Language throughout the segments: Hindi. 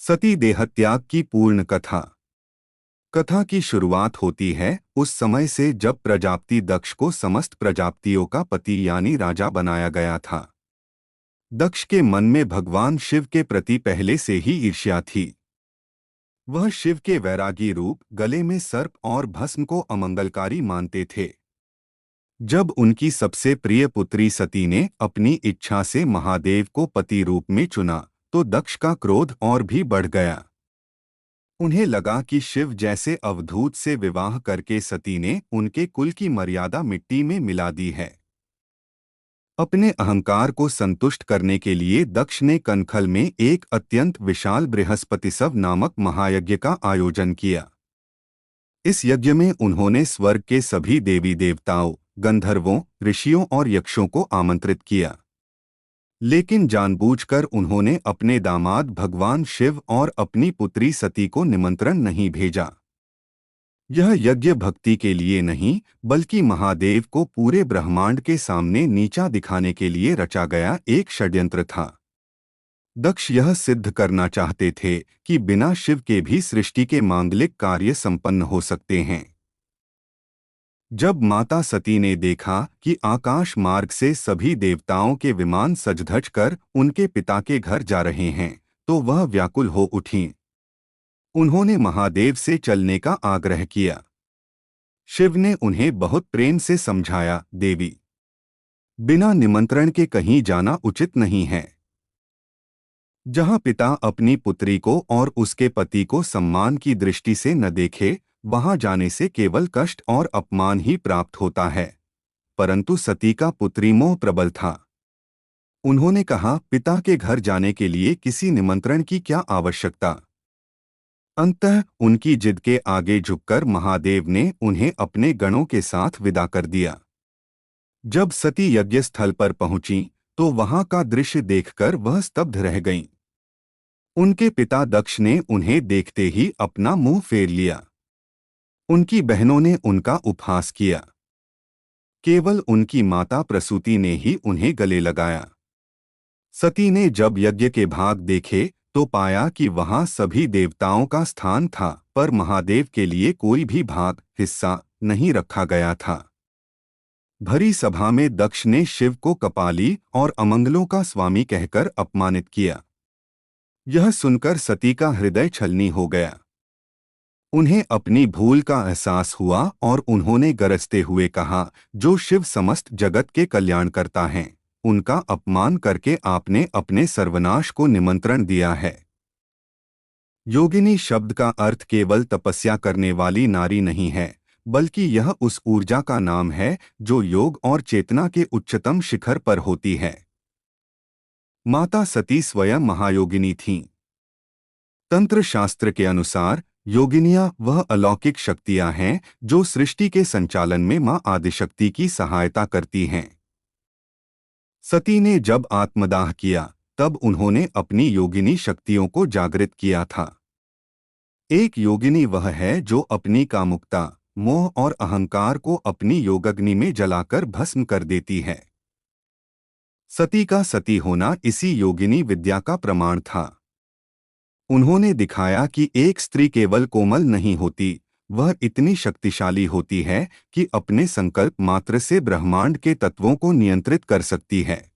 सती देहत्याग की पूर्ण कथा। कथा की शुरुआत होती है उस समय से जब प्रजापति दक्ष को समस्त प्रजापतियों का पति यानी राजा बनाया गया था। दक्ष के मन में भगवान शिव के प्रति पहले से ही ईर्ष्या थी। वह शिव के वैरागी रूप, गले में सर्प और भस्म को अमंगलकारी मानते थे। जब उनकी सबसे प्रिय पुत्री सती ने अपनी इच्छा से महादेव को पति रूप में चुना तो दक्ष का क्रोध और भी बढ़ गया। उन्हें लगा कि शिव जैसे अवधूत से विवाह करके सती ने उनके कुल की मर्यादा मिट्टी में मिला दी है। अपने अहंकार को संतुष्ट करने के लिए दक्ष ने कनखल में एक अत्यंत विशाल बृहस्पतिसव नामक महायज्ञ का आयोजन किया। इस यज्ञ में उन्होंने स्वर्ग के सभी देवी देवताओं, गंधर्वों, ऋषियों और यक्षों को आमंत्रित किया, लेकिन जानबूझकर उन्होंने अपने दामाद भगवान शिव और अपनी पुत्री सती को निमंत्रण नहीं भेजा। यह यज्ञ भक्ति के लिए नहीं बल्कि महादेव को पूरे ब्रह्मांड के सामने नीचा दिखाने के लिए रचा गया एक षड्यंत्र था। दक्ष यह सिद्ध करना चाहते थे कि बिना शिव के भी सृष्टि के मांगलिक कार्य संपन्न हो सकते हैं। जब माता सती ने देखा कि आकाश मार्ग से सभी देवताओं के विमान सज-धज कर उनके पिता के घर जा रहे हैं तो वह व्याकुल हो उठीं। उन्होंने महादेव से चलने का आग्रह किया। शिव ने उन्हें बहुत प्रेम से समझाया, देवी, बिना निमंत्रण के कहीं जाना उचित नहीं है। जहां पिता अपनी पुत्री को और उसके पति को सम्मान की दृष्टि से न देखे, वहां जाने से केवल कष्ट और अपमान ही प्राप्त होता है। परंतु सती का पुत्री मोह प्रबल था। उन्होंने कहा, पिता के घर जाने के लिए किसी निमंत्रण की क्या आवश्यकता। अंततः उनकी जिद के आगे झुककर महादेव ने उन्हें अपने गणों के साथ विदा कर दिया। जब सती यज्ञ स्थल पर पहुंची तो वहां का दृश्य देखकर वह स्तब्ध रह गईं। उनके पिता दक्ष ने उन्हें देखते ही अपना मुंह फेर लिया। उनकी बहनों ने उनका उपहास किया। केवल उनकी माता प्रसूति ने ही उन्हें गले लगाया। सती ने जब यज्ञ के भाग देखे तो पाया कि वहां सभी देवताओं का स्थान था, पर महादेव के लिए कोई भी भाग, हिस्सा नहीं रखा गया था। भरी सभा में दक्ष ने शिव को कपाली और अमंगलों का स्वामी कहकर अपमानित किया। यह सुनकर सती का हृदय छलनी हो गया। उन्हें अपनी भूल का एहसास हुआ और उन्होंने गरजते हुए कहा, जो शिव समस्त जगत के कल्याण करता है, उनका अपमान करके आपने अपने सर्वनाश को निमंत्रण दिया है। योगिनी शब्द का अर्थ केवल तपस्या करने वाली नारी नहीं है, बल्कि यह उस ऊर्जा का नाम है जो योग और चेतना के उच्चतम शिखर पर होती है। माता सती स्वयं महायोगिनी थीं। तंत्र शास्त्र के अनुसार योगिनियां वह अलौकिक शक्तियां हैं जो सृष्टि के संचालन में मां आदिशक्ति की सहायता करती हैं। सती ने जब आत्मदाह किया तब उन्होंने अपनी योगिनी शक्तियों को जागृत किया था। एक योगिनी वह है जो अपनी कामुकता, मोह और अहंकार को अपनी योगाग्नि में जलाकर भस्म कर देती है। सती का सती होना इसी योगिनी विद्या का प्रमाण था। उन्होंने दिखाया कि एक स्त्री केवल कोमल नहीं होती, वह इतनी शक्तिशाली होती है कि अपने संकल्प मात्र से ब्रह्मांड के तत्वों को नियंत्रित कर सकती है।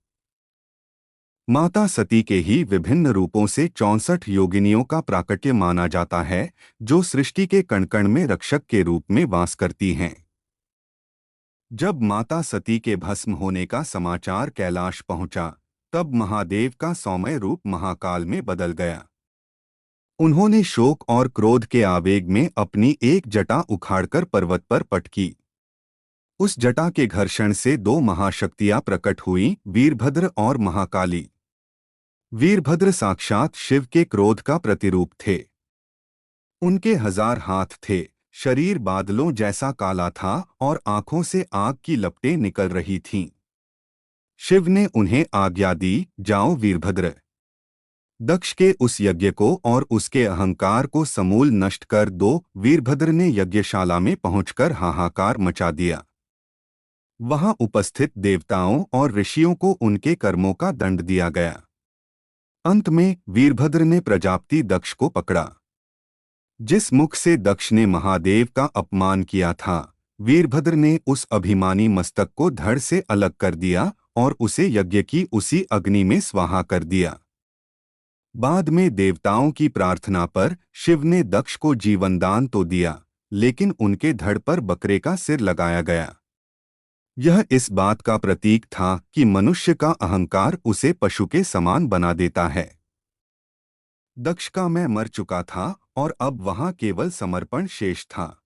माता सती के ही विभिन्न रूपों से 64 योगिनियों का प्राकट्य माना जाता है, जो सृष्टि के कण-कण में रक्षक के रूप में वास करती हैं। जब माता सती के भस्म होने का समाचार कैलाश पहुंचा, तब महादेव का सौम्य रूप महाकाल में बदल गया। उन्होंने शोक और क्रोध के आवेग में अपनी एक जटा उखाड़कर पर्वत पर पटकी। उस जटा के घर्षण से दो महाशक्तियां प्रकट हुईं, वीरभद्र और महाकाली। वीरभद्र साक्षात शिव के क्रोध का प्रतिरूप थे। उनके 1000 हाथ थे, शरीर बादलों जैसा काला था और आंखों से आग की लपटें निकल रही थीं। शिव ने उन्हें आज्ञा दी, जाओ वीरभद्र। दक्ष के उस यज्ञ को और उसके अहंकार को समूल नष्ट कर दो। वीरभद्र ने यज्ञशाला में पहुंचकर हाहाकार मचा दिया। वहां उपस्थित देवताओं और ऋषियों को उनके कर्मों का दंड दिया गया। अंत में वीरभद्र ने प्रजापति दक्ष को पकड़ा। जिस मुख से दक्ष ने महादेव का अपमान किया था, वीरभद्र ने उस अभिमानी मस्तक को धड़ से अलग कर दिया और उसे यज्ञ की उसी अग्नि में स्वाहा कर दिया। बाद में देवताओं की प्रार्थना पर शिव ने दक्ष को जीवनदान तो दिया, लेकिन उनके धड़ पर बकरे का सिर लगाया गया। यह इस बात का प्रतीक था कि मनुष्य का अहंकार उसे पशु के समान बना देता है। दक्ष का मैं मर चुका था और अब वहां केवल समर्पण शेष था।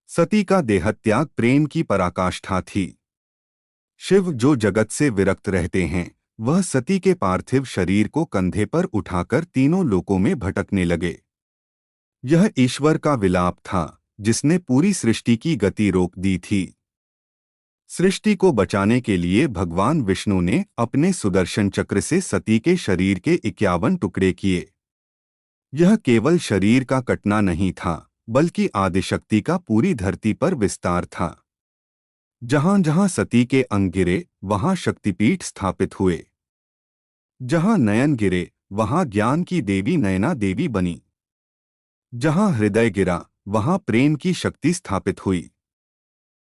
सती का देहत्याग प्रेम की पराकाष्ठा थी। शिव जो जगत से विरक्त रहते हैं, वह सती के पार्थिव शरीर को कंधे पर उठाकर तीनों लोकों में भटकने लगे। यह ईश्वर का विलाप था जिसने पूरी सृष्टि की गति रोक दी थी। सृष्टि को बचाने के लिए भगवान विष्णु ने अपने सुदर्शन चक्र से सती के शरीर के 51 टुकड़े किए। यह केवल शरीर का कटना नहीं था, बल्कि आदिशक्ति का पूरी धरती पर विस्तार था। जहां जहां सती के अंग गिरे, वहां शक्तिपीठ स्थापित हुए। जहां नयन गिरे, वहां ज्ञान की देवी नयना देवी बनी। जहां हृदय गिरा, वहां प्रेम की शक्ति स्थापित हुई।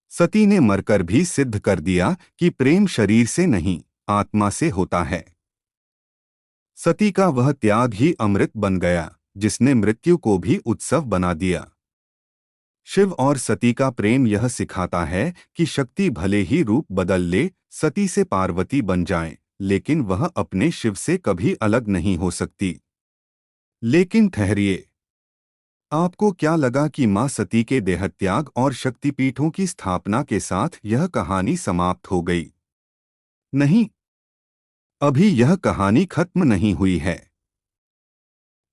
सती ने मरकर भी सिद्ध कर दिया कि प्रेम शरीर से नहीं, आत्मा से होता है। सती का वह त्याग ही अमृत बन गया, जिसने मृत्यु को भी उत्सव बना दिया। शिव और सती का प्रेम यह सिखाता है कि शक्ति भले ही रूप बदल ले, सती से पार्वती बन जाए, लेकिन वह अपने शिव से कभी अलग नहीं हो सकती। लेकिन ठहरिए, आपको क्या लगा कि मां सती के देहत्याग और शक्तिपीठों की स्थापना के साथ यह कहानी समाप्त हो गई? नहीं, अभी यह कहानी खत्म नहीं हुई है।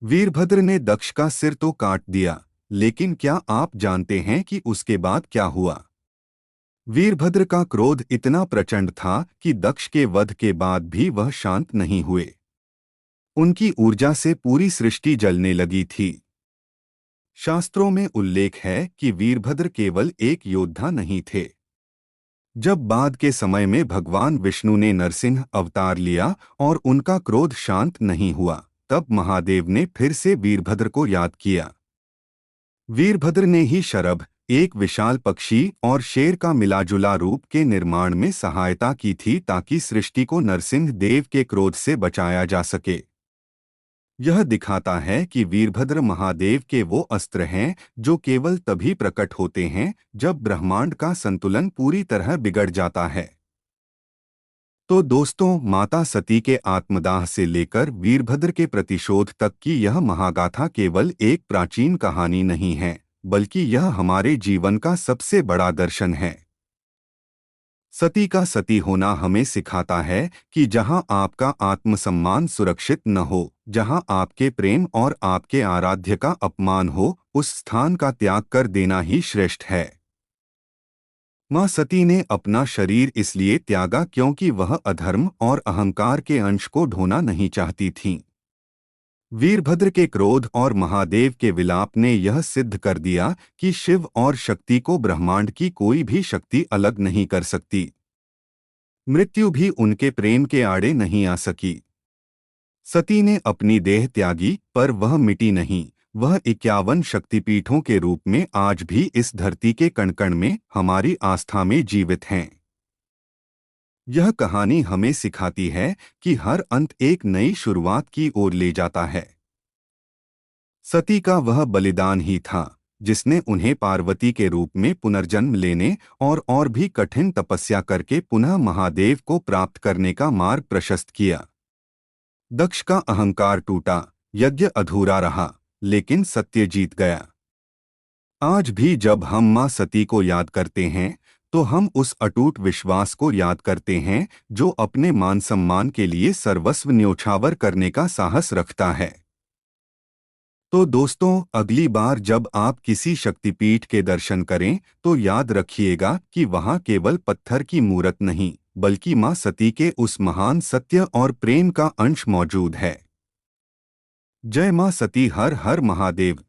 वीरभद्र ने दक्ष का सिर तो काट दिया, लेकिन क्या आप जानते हैं कि उसके बाद क्या हुआ? वीरभद्र का क्रोध इतना प्रचंड था कि दक्ष के वध के बाद भी वह शांत नहीं हुए। उनकी ऊर्जा से पूरी सृष्टि जलने लगी थी। शास्त्रों में उल्लेख है कि वीरभद्र केवल एक योद्धा नहीं थे। जब बाद के समय में भगवान विष्णु ने नरसिंह अवतार लिया और उनका क्रोध शांत नहीं हुआ, तब महादेव ने फिर से वीरभद्र को याद किया। वीरभद्र ने ही शरभ, एक विशाल पक्षी और शेर का मिलाजुला रूप के निर्माण में सहायता की थी ताकि सृष्टि को नरसिंह देव के क्रोध से बचाया जा सके। यह दिखाता है कि वीरभद्र महादेव के वो अस्त्र हैं जो केवल तभी प्रकट होते हैं जब ब्रह्मांड का संतुलन पूरी तरह बिगड़ जाता है। तो दोस्तों, माता सती के आत्मदाह से लेकर वीरभद्र के प्रतिशोध तक की यह महागाथा केवल एक प्राचीन कहानी नहीं है, बल्कि यह हमारे जीवन का सबसे बड़ा दर्शन है। सती का सती होना हमें सिखाता है कि जहां आपका आत्मसम्मान सुरक्षित न हो, जहां आपके प्रेम और आपके आराध्य का अपमान हो, उस स्थान का त्याग कर देना ही श्रेष्ठ है। मां सती ने अपना शरीर इसलिए त्यागा क्योंकि वह अधर्म और अहंकार के अंश को ढोना नहीं चाहती थीं। वीरभद्र के क्रोध और महादेव के विलाप ने यह सिद्ध कर दिया कि शिव और शक्ति को ब्रह्मांड की कोई भी शक्ति अलग नहीं कर सकती। मृत्यु भी उनके प्रेम के आड़े नहीं आ सकी। सती ने अपनी देह त्यागी, पर वह मिटी नहीं। वह 51 शक्तिपीठों के रूप में आज भी इस धरती के कण-कण में हमारी आस्था में जीवित हैं। यह कहानी हमें सिखाती है कि हर अंत एक नई शुरुआत की ओर ले जाता है। सती का वह बलिदान ही था जिसने उन्हें पार्वती के रूप में पुनर्जन्म लेने और भी कठिन तपस्या करके पुनः महादेव को प्राप्त करने का मार्ग प्रशस्त किया। दक्ष का अहंकार टूटा, यज्ञ अधूरा रहा, लेकिन सत्य जीत गया। आज भी जब हम मां सती को याद करते हैं, तो हम उस अटूट विश्वास को याद करते हैं जो अपने मान सम्मान के लिए सर्वस्व न्योछावर करने का साहस रखता है। तो दोस्तों, अगली बार जब आप किसी शक्तिपीठ के दर्शन करें, तो याद रखिएगा कि वहां केवल पत्थर की मूरत नहीं, बल्कि मां सती के उस महान सत्य और प्रेम का अंश मौजूद है। जय मां सती, हर हर महादेव।